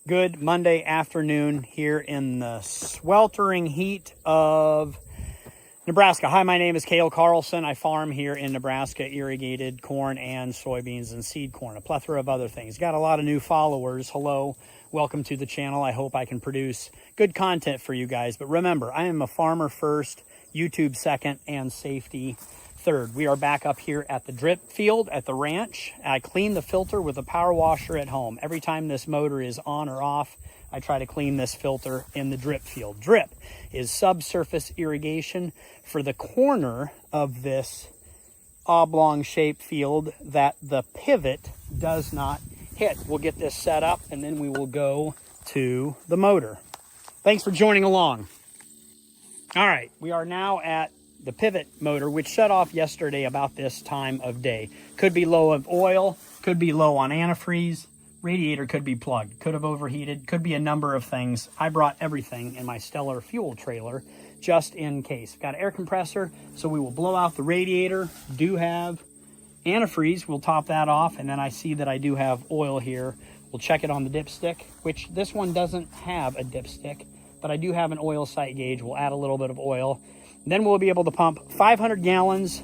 Good Monday afternoon here in the sweltering heat of Nebraska. Hi, my name is Cale Carlson. I farm here in Nebraska, irrigated corn and soybeans and seed corn, a plethora of other things. Got a lot of new followers. Hello, welcome to the channel. I hope I can produce good content for you guys. But remember, I am a farmer first, YouTube second, and safety third. We are back up here at the drip field at the ranch. I clean the filter with a power washer at home. Every time this motor is on or off, I try to clean this filter in the drip field. Drip is subsurface irrigation for the corner of this oblong shaped field that the pivot does not hit. We'll get this set up and then we will go to the motor. Thanks for joining along. All right, we are now at the pivot motor, which shut off yesterday about this time of day. Could be low of oil, could be low on antifreeze, radiator could be plugged, could have overheated, could be a number of things. I brought everything in my Stellar fuel trailer just in case. Got an air compressor, so we will blow out the radiator. Do have antifreeze, we'll top that off, and then I see that I do have oil here. We'll check it on the dipstick, which this one doesn't have a dipstick, but I do have an oil sight gauge. We'll add a little bit of oil. Then we'll be able to pump 500 gallons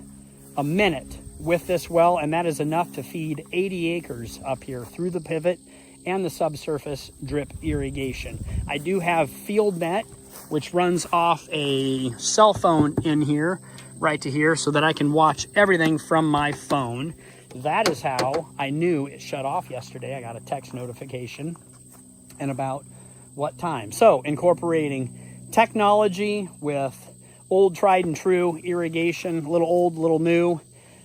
a minute with this well, and that is enough to feed 80 acres up here through the pivot and the subsurface drip irrigation. I do have FieldNet, which runs off a cell phone in here, right to here, so that I can watch everything from my phone. That is how I knew it shut off yesterday. I got a text notification and about what time. So incorporating technology with old tried and true irrigation, a little old, little new,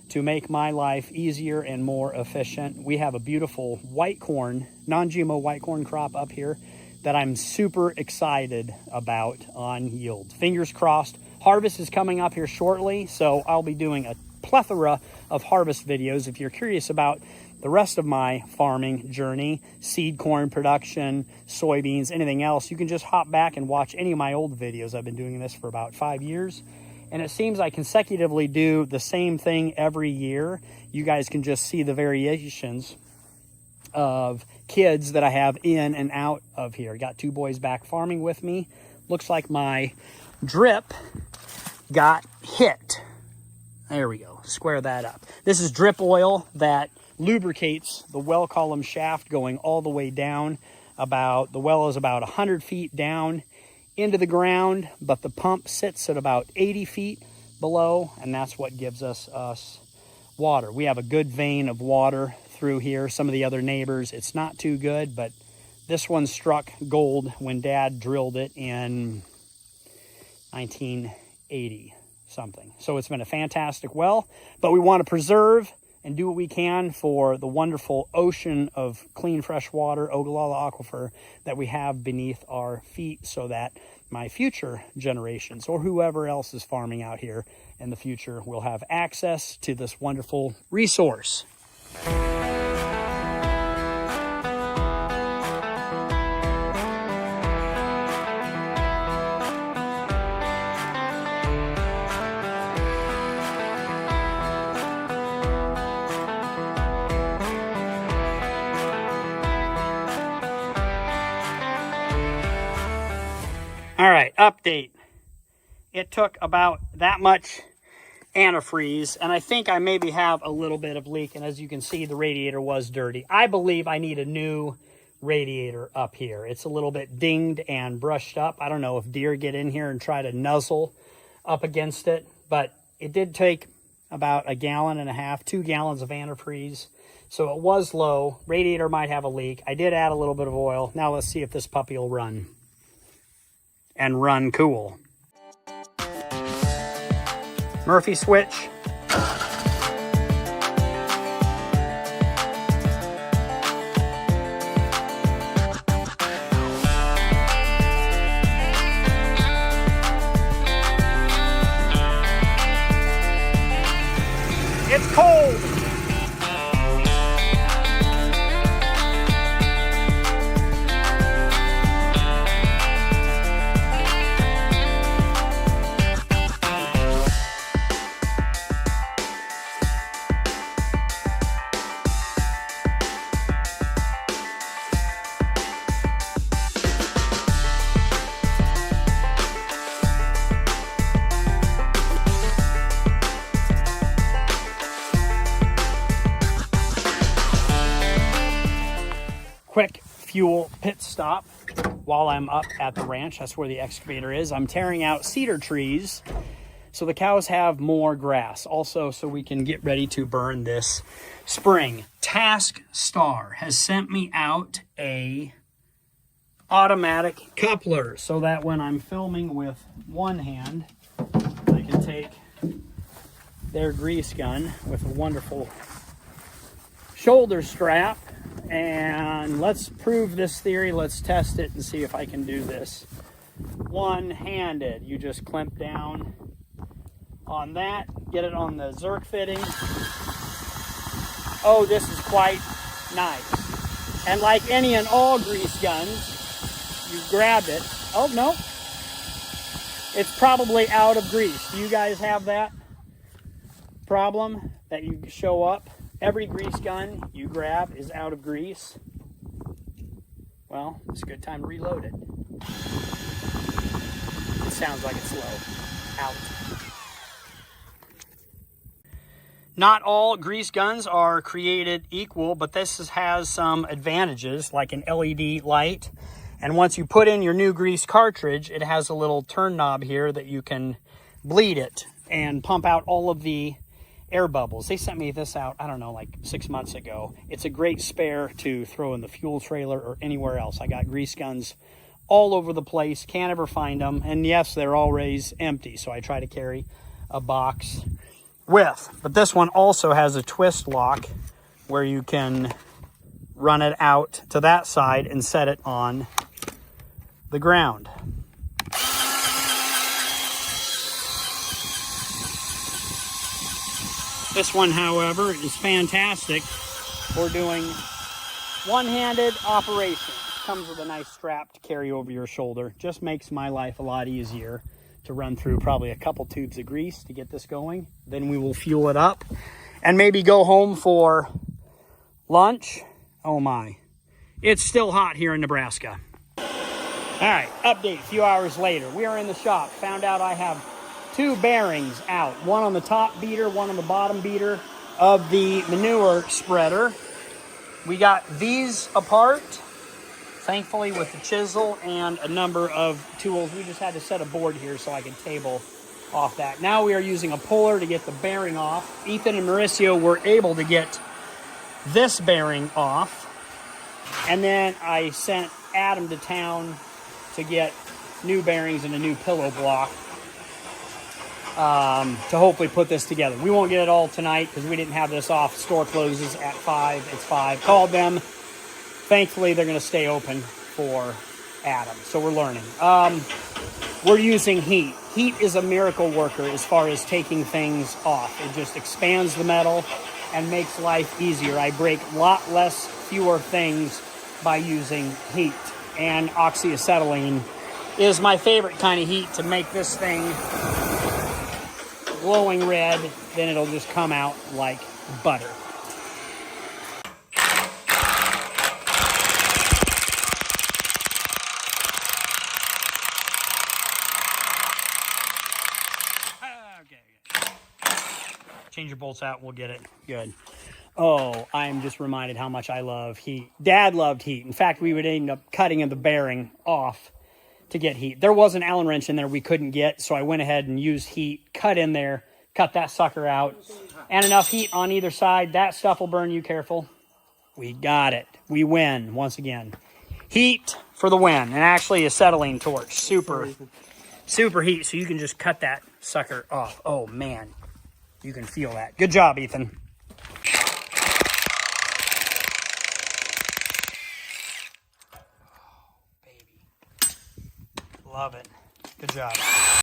to make my life easier and more efficient. We have a beautiful white corn, non-GMO white corn crop up here that I'm super excited about on yield. Fingers crossed. Harvest is coming up here shortly, so I'll be doing a plethora of harvest videos. If you're curious about the rest of my farming journey, seed corn production, soybeans, anything else, you can just hop back and watch any of my old videos. I've been doing this for about 5 years. And it seems I consecutively do the same thing every year. You guys can just see the variations of kids that I have in and out of here. Got 2 boys back farming with me. Looks like my drip got hit. There we go. Square that up. This is drip oil that lubricates the well column shaft going all the way down. The well is about 100 feet down into the ground, but the pump sits at about 80 feet below, and that's what gives us water. We have a good vein of water through here. Some of the other neighbors, it's not too good, but this one struck gold when Dad drilled it in 1980 something. So it's been a fantastic well, but we want to preserve and do what we can for the wonderful ocean of clean, fresh water, Ogallala Aquifer, that we have beneath our feet, so that my future generations, or whoever else is farming out here in the future, will have access to this wonderful resource. All right, update. It took about that much antifreeze, and I think I maybe have a little bit of leak, and as you can see, the radiator was dirty. I believe I need a new radiator up here. It's a little bit dinged and brushed up. I don't know if deer get in here and try to nuzzle up against it, but it did take about 1.5 gallons, 2 gallons of antifreeze, so it was low. Radiator might have a leak. I did add a little bit of oil. Now let's see if this puppy will run. And run cool. Murphy switch. It's cold. quick fuel pit stop while I'm up at the ranch. That's where the excavator is. I'm tearing out cedar trees so the cows have more grass. Also, so we can get ready to burn this spring. TaskStar has sent me out a automatic coupler so that when I'm filming with one hand, I can take their grease gun with a wonderful shoulder strap. And let's prove this theory. Let's test it and see if I can do this one-handed. You just clamp down on that, get it on the Zerk fitting. Oh, this is quite nice. And like any and all grease guns, you grab it. Oh, no. It's probably out of grease. Do you guys have that problem that you show up? Every grease gun you grab is out of grease. Well, it's a good time to reload it. It sounds like it's low. Out. Not all grease guns are created equal, but this has some advantages, like an LED light. And once you put in your new grease cartridge, it has a little turn knob here that you can bleed it and pump out all of the air bubbles. They sent me this out, I don't know, like 6 months ago. It's a great spare to throw in the fuel trailer or anywhere else. I got grease guns all over the place, can't ever find them. And yes, they're always empty, so I try to carry a box with. But this one also has a twist lock where you can run it out to that side and set it on the ground. This one, however, is fantastic for doing one-handed operation. Comes with a nice strap to carry over your shoulder. Just makes my life a lot easier to run through probably a couple tubes of grease to get this going. Then we will fuel it up and maybe go home for lunch. Oh my, it's still hot here in Nebraska. All right, update a few hours later. We are in the shop. Found out I have 2 bearings out. One on the top beater, one on the bottom beater of the manure spreader. We got these apart, thankfully, with the chisel and a number of tools. We just had to set a board here so I could table off that. Now we are using a puller to get the bearing off. Ethan and Mauricio were able to get this bearing off. And then I sent Adam to town to get new bearings and a new pillow block to hopefully put this together. We won't get it all tonight because we didn't have this off. Store closes at 5. It's 5. Called them. Thankfully, they're going to stay open for Adam. So we're learning. We're using heat. Heat is a miracle worker as far as taking things off. It just expands the metal and makes life easier. I break a lot fewer things by using heat. And oxyacetylene is my favorite kind of heat to make this thing glowing red. Then it'll just come out like butter. Change your bolts out, we'll get it. Good. Oh, I'm just reminded how much I love heat. Dad loved heat. In fact, we would end up cutting the bearing off to get heat. There was an Allen wrench in there we couldn't get, so I went ahead and used heat, cut in there, cut that sucker out, and enough heat on either side. That stuff will burn you, careful. We got it. We win once again. Heat for the win. And actually, acetylene torch. Super heat, so you can just cut that sucker off. Oh, man. You can feel that. Good job, Ethan. Oh, baby. Love it. Good job.